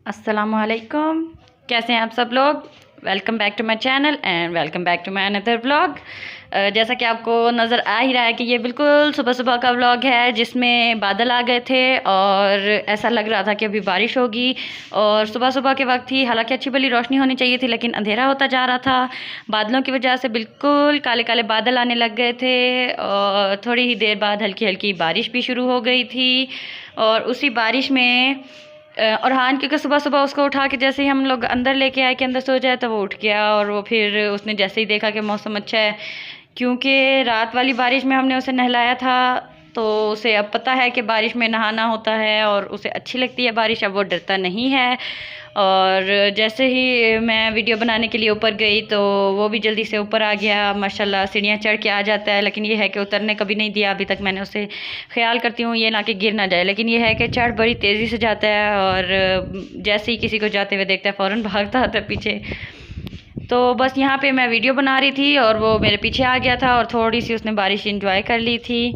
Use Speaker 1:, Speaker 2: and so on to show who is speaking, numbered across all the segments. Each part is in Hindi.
Speaker 1: अस्सलामुअलैकुम। कैसे हैं आप सब लोग। Welcome back to my channel and welcome back to my another vlog. जैसा कि आपको नज़र आ ही रहा है कि ये बिल्कुल सुबह सुबह का व्लॉग है जिसमें बादल आ गए थे और ऐसा लग रहा था कि अभी बारिश होगी। और सुबह सुबह के वक्त ही हालांकि अच्छी भली रोशनी होनी चाहिए थी लेकिन अंधेरा होता जा रहा था। बादलों की वजह से बिल्कुल काले काले बादल आने लग गए थे और थोड़ी ही देर बाद हल्की हल्की बारिश भी शुरू हो गई थी। और उसी बारिश में और हाँ, क्योंकि सुबह सुबह उसको उठा के जैसे ही हम लोग अंदर लेके आए कि अंदर सो जाए तो वो उठ गया। और वो फिर उसने जैसे ही देखा कि मौसम अच्छा है, क्योंकि रात वाली बारिश में हमने उसे नहलाया था तो उसे अब पता है कि बारिश में नहाना होता है और उसे अच्छी लगती है बारिश। अब वो डरता नहीं है। और जैसे ही मैं वीडियो बनाने के लिए ऊपर गई तो वो भी जल्दी से ऊपर आ गया। माशाल्लाह सीढ़ियाँ चढ़ के आ जाता है, लेकिन ये है कि उतरने कभी नहीं दिया अभी तक। मैंने उसे ख्याल करती हूँ ये ना कि गिर ना जाए, लेकिन ये है कि चढ़ बड़ी तेज़ी से जाता है और जैसे ही किसी को जाते हुए देखता है फ़ौरन भागता आता है पीछे। तो बस यहाँ पे मैं वीडियो बना रही थी और वो मेरे पीछे आ गया था और थोड़ी सी उसने बारिश इंजॉय कर ली थी।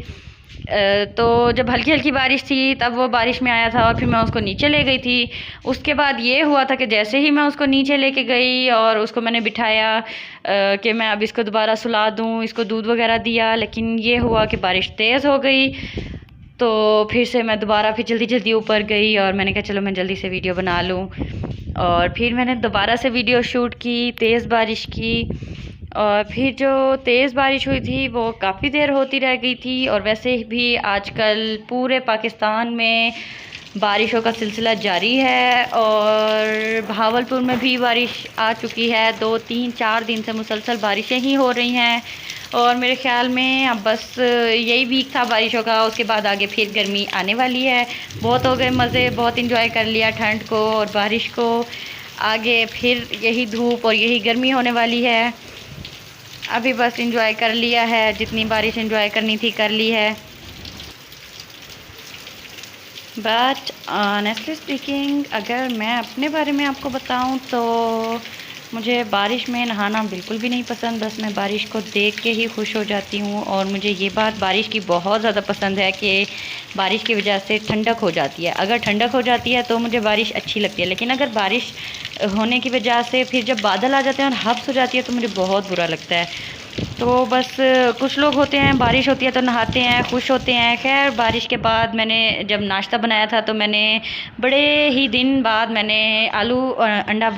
Speaker 1: तो जब हल्की हल्की बारिश थी तब वो बारिश में आया था और फिर मैं उसको नीचे ले गई थी। उसके बाद ये हुआ था कि जैसे ही मैं उसको नीचे लेके गई और उसको मैंने बिठाया कि मैं अब इसको दोबारा सुला दूँ, इसको दूध वगैरह दिया, लेकिन ये हुआ कि बारिश तेज़ हो गई। तो फिर से मैं दोबारा फिर जल्दी जल्दी ऊपर गई और मैंने कहा चलो मैं जल्दी से वीडियो बना लूँ। और फिर मैंने दोबारा से वीडियो शूट की तेज़ बारिश की। और फिर जो तेज़ बारिश हुई थी वो काफ़ी देर होती रह गई थी। और वैसे भी आजकल पूरे पाकिस्तान में बारिशों का सिलसिला जारी है और भावलपुर में भी बारिश आ चुकी है। 2 3 4 दिन से मुसलसल बारिशें ही हो रही हैं और मेरे ख़्याल में अब बस यही वीक था बारिशों का, उसके बाद आगे फिर गर्मी आने वाली है। बहुत हो गए मज़े, बहुत इंजॉय कर लिया ठंड को और बारिश को। आगे फिर यही धूप और यही गर्मी होने वाली है। अभी बस इंजॉय कर लिया है, जितनी बारिश इंजॉय करनी थी कर ली है। बट ऑनेस्टली स्पीकिंग अगर मैं अपने बारे में आपको बताऊं तो मुझे बारिश में नहाना बिल्कुल भी नहीं पसंद। बस मैं बारिश को देख के ही खुश हो जाती हूँ। और मुझे ये बात बारिश की बहुत ज़्यादा पसंद है कि बारिश की वजह से ठंडक हो जाती है। अगर ठंडक हो जाती है तो मुझे बारिश अच्छी लगती है, लेकिन अगर बारिश होने की वजह से फिर जब बादल आ जाते हैं और हब्स हो जाती है तो मुझे बहुत बुरा लगता है। तो बस कुछ लोग होते हैं बारिश होती है तो नहाते हैं, खुश होते हैं। खैर बारिश के बाद मैंने जब नाश्ता बनाया था तो मैंने बड़े ही दिन बाद मैंने आलू अंडा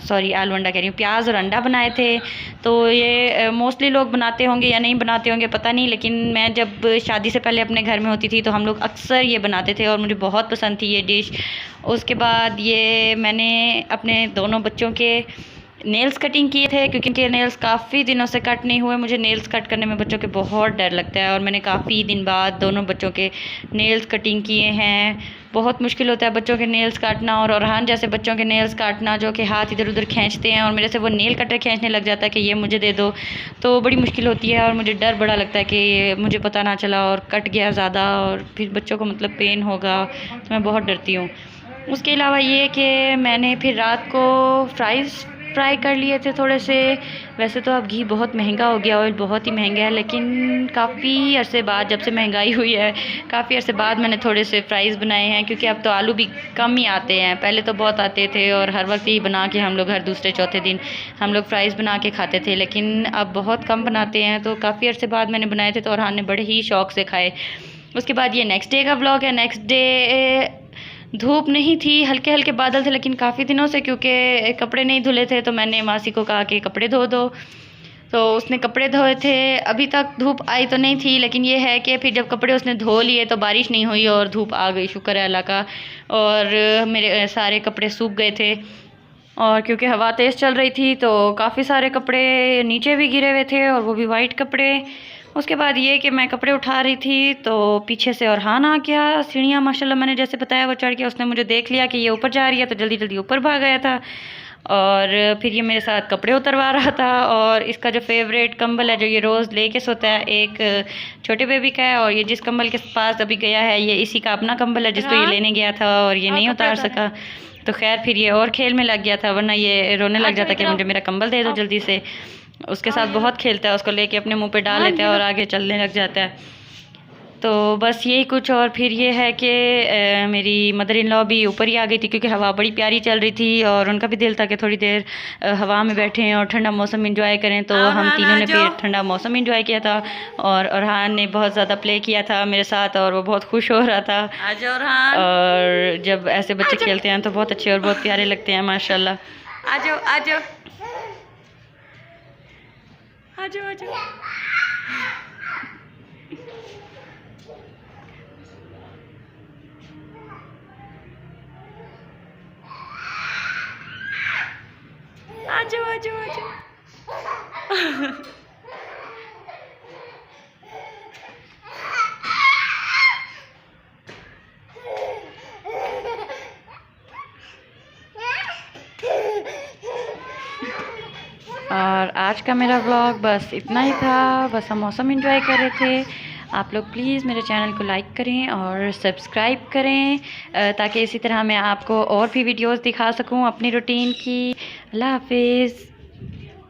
Speaker 1: सॉरी आलू अंडा कह रही हूँ, प्याज और अंडा बनाए थे। तो ये मोस्टली लोग बनाते होंगे या नहीं बनाते होंगे पता नहीं, लेकिन मैं जब शादी से पहले अपने घर में होती थी तो हम लोग अक्सर ये बनाते थे और मुझे बहुत पसंद थी ये डिश। उसके बाद ये मैंने अपने दोनों बच्चों के नेल्स कटिंग किए थे क्योंकि इनके नेल्स काफ़ी दिनों से कट नहीं हुए। मुझे नेल्स कट करने में बच्चों के बहुत डर लगता है और मैंने काफ़ी दिन बाद दोनों बच्चों के नेल्स कटिंग किए हैं। बहुत मुश्किल होता है बच्चों के नेल्स काटना और अरहान जैसे बच्चों के नेल्स काटना जो कि हाथ इधर उधर खींचते हैं और मेरे से वो नेल कटर खींचने लग जाता है कि ये मुझे दे दो। तो बड़ी मुश्किल होती है और मुझे डर बड़ा लगता है कि ये मुझे पता ना चला और कट गया ज़्यादा और फिर बच्चों को मतलब पेन होगा, तो मैं बहुत डरती हूँ। उसके अलावा ये कि मैंने फिर रात को फ्राई कर लिए थे थोड़े से। वैसे तो अब घी बहुत महंगा हो गया, ऑयल बहुत ही महंगा है, लेकिन काफ़ी अरसे बाद जब से महंगाई हुई है काफ़ी अरसे बाद मैंने थोड़े से फ्राइज़ बनाए हैं। क्योंकि अब तो आलू भी कम ही आते हैं, पहले तो बहुत आते थे और हर वक्त ही बना के हम लोग हर दूसरे चौथे दिन हम लोग फ्राइज़ बना के खाते थे, लेकिन अब बहुत कम बनाते हैं। तो काफ़ी अरसे बाद मैंने बनाए थे तो अरहान ने बड़े ही शौक़ से खाए। उसके बाद ये नेक्स्ट डे का व्लॉग है। नेक्स्ट डे धूप नहीं थी, हल्के हल्के बादल थे, लेकिन काफ़ी दिनों से क्योंकि कपड़े नहीं धुले थे तो मैंने मासी को कहा कि कपड़े धो दो। तो उसने कपड़े धोए थे। अभी तक धूप आई तो नहीं थी, लेकिन ये है कि फिर जब कपड़े उसने धो लिए तो बारिश नहीं हुई और धूप आ गई, शुक्र है अल्लाह का। और मेरे सारे कपड़े सूख गए थे और क्योंकि हवा तेज़ चल रही थी तो काफ़ी सारे कपड़े नीचे भी गिरे हुए थे और वो भी वाइट कपड़े। उसके बाद ये कि मैं कपड़े उठा रही थी तो पीछे से अरहान आ गया। सीढ़ियाँ माशाल्लाह मैंने जैसे बताया वो चढ़ के उसने मुझे देख लिया कि ये ऊपर जा रही है तो जल्दी जल्दी ऊपर भाग गया था। और फिर ये मेरे साथ कपड़े उतरवा रहा था। और इसका जो फेवरेट कंबल है जो ये रोज़ लेके सोता है, एक छोटे बेबी का है और ये जिस कंबल के पास अभी गया है ये इसी का अपना कंबल है जिसको ये लेने गया था और ये नहीं उतार सका। तो खैर फिर ये और खेल में लग गया था, वरना ये रोने लग जाता कि मुझे मेरा कंबल दे दो जल्दी से। उसके साथ बहुत खेलता है, उसको लेके अपने मुंह पे डाल लेता है और आगे चलने लग जाता है। तो बस यही कुछ। और फिर ये है कि मेरी मदर इन लॉ भी ऊपर ही आ गई थी क्योंकि हवा बड़ी प्यारी चल रही थी और उनका भी दिल था कि थोड़ी देर हवा में बैठें और ठंडा मौसम एंजॉय करें। तो हम तीनों ने फिर ठंडा मौसम एंजॉय किया था और अरहान ने बहुत ज़्यादा प्ले किया था मेरे साथ और वो बहुत खुश हो रहा था। और जब ऐसे बच्चे खेलते हैं तो बहुत अच्छे और बहुत प्यारे लगते हैं माशाल्लाह। आ जाओ आ जाओ आ जाओ आ जाओ। आ जाओ आ जाओ आ जाओ। और आज का मेरा व्लॉग बस इतना ही था। बस हम मौसम एंजॉय कर रहे थे। आप लोग प्लीज़ मेरे चैनल को लाइक करें और सब्सक्राइब करें ताकि इसी तरह मैं आपको और भी वीडियोस दिखा सकूं अपनी रूटीन की। अल्लाह हाफिज़।